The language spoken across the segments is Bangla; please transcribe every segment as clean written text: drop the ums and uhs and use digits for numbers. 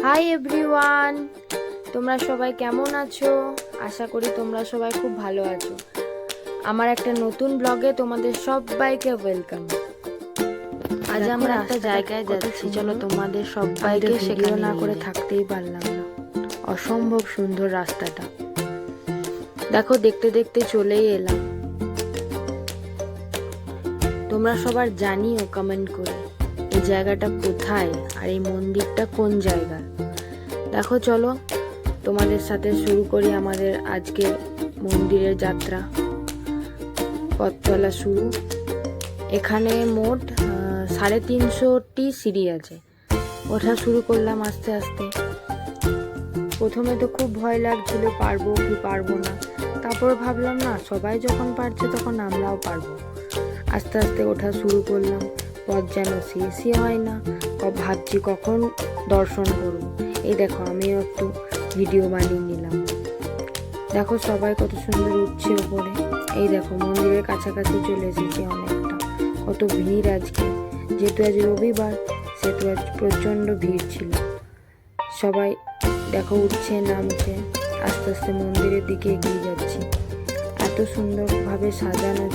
হাই এভরিওয়ান, তোমরা সবাই কেমন আছো? আশা করি তোমরা সবাই খুব ভালো আছো। আমার একটা নতুন ব্লগে তোমাদের সবাইকে ওয়েলকাম। আজ আমরা একটা জায়গায় যাচ্ছি, চলো তোমাদের সবাইকে ভিডিও না করে থাকতেই পারলাম না। অসম্ভব সুন্দর রাস্তাটা, দেখো দেখতে দেখতে চলেই এলাম। তোমরা সবার জানিও কমেন্ট করে এই জায়গাটা কোথায় আর এই মন্দিরটা কোন জায়গা। দেখো চলো তোমাদের সাথে শুরু করি আমাদের আজকের মন্দিরের যাত্রা। পথ চলা শুরু। এখানে মোট 350টি সিঁড়ি আছে। ওঠা শুরু করলাম আস্তে আস্তে। প্রথমে তো খুব ভয় লাগছিল, পারবো কি পারবো না। তারপর ভাবলাম না, সবাই যখন পারছে তখন আমরাও পারবো। আস্তে আস্তে ওঠা শুরু করলাম। পথ যেন শেষই হয় না, ভাবছি কখন দর্শন করব। এই দেখো আমিও একটু ভিডিও বানিয়ে নিলাম। দেখো সবাই কত সুন্দর উঠছে উপরে। এই দেখো মন্দিরের কাছাকাছি চলে এসেছি অনেকটা। কত ভিড় আজকে, যেহেতু আজ রবিবার সেহেতু আজ প্রচণ্ড ভিড় ছিল। সবাই দেখো উঠছে নামছে। আস্তে আস্তে মন্দিরের দিকে এগিয়ে যাচ্ছি। এত সুন্দরভাবে সাজানো।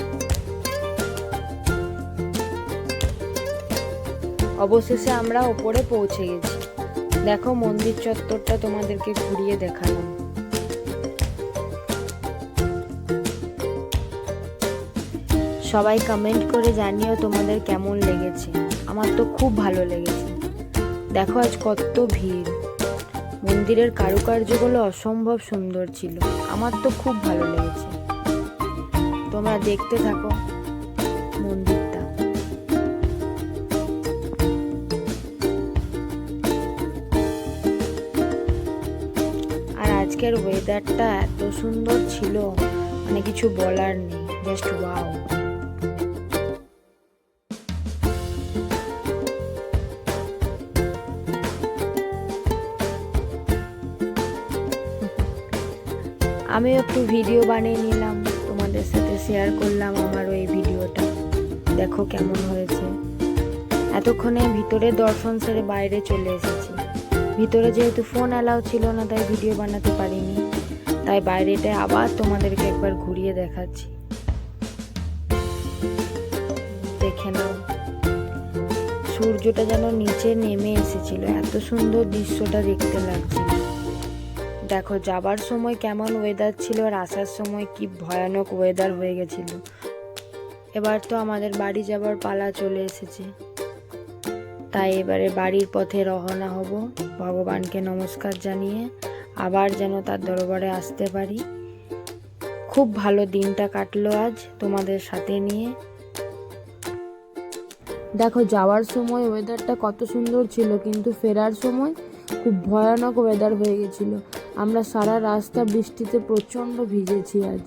অবশেষে আমরা ওপরে পৌঁছে গেছি। দেখো মন্দির চত্বরটা তোমাদেরকে ঘুরিয়ে দেখালাম। সবাই কমেন্ট করে জানিও তোমাদের কেমন লেগেছে। আমার তো খুব ভালো লেগেছে। দেখো আজ কত ভিড়। মন্দিরের কারুকার্যগুলো অসম্ভব সুন্দর ছিল। আমার তো খুব ভালো লেগেছে। তোমরা দেখতে থাকো মন্দিরটা। আর আজকের ওয়েদারটা এত সুন্দর ছিল, মানে কিছু বলার নেই, জাস্ট ওয়াও। আমি একটু ভিডিও বানিয়ে নিলাম, তোমাদের সাথে শেয়ার করলাম আমার ওই ভিডিওটা। দেখো কেমন হয়েছে। এতক্ষণে ভিতরে দর্শন সেরে বাইরে চলে এসেছি। ভিতরে যেহেতু ফোন অ্যালাউ ছিল না, তাই ভিডিও বানাতে পারিনি। তাই বাইরেটা আবার তোমাদেরকে একবার ঘুরিয়ে দেখাচ্ছি, দেখে নাও। সূর্যটা যেন নিচে নেমে এসেছিল, এত সুন্দর দৃশ্যটা দেখতে লাগছিল। দেখো যাবার সময় কেমন ওয়েদার ছিল আর আসার সময় কি ভয়ানক ওয়েদার হয়ে গেছিল। এবার তো আমাদের বাড়ি যাবার পালা চলে এসেছে, তাই এবারে বাড়ির পথে রওনা হব। ভগবানকে নমস্কার জানিয়ে আবার যেন তার দরবারে আসতে পারি। খুব ভালো দিনটা কাটলো আজ তোমাদের সাথে নিয়ে। দেখো যাওয়ার সময় ওয়েদারটা কত সুন্দর ছিল, কিন্তু ফেরার সময় খুব ভয়ানক ওয়েদার হয়ে গেছিল। আমরা সারা রাস্তা বৃষ্টিতে প্রচণ্ড ভিজেছি আজ।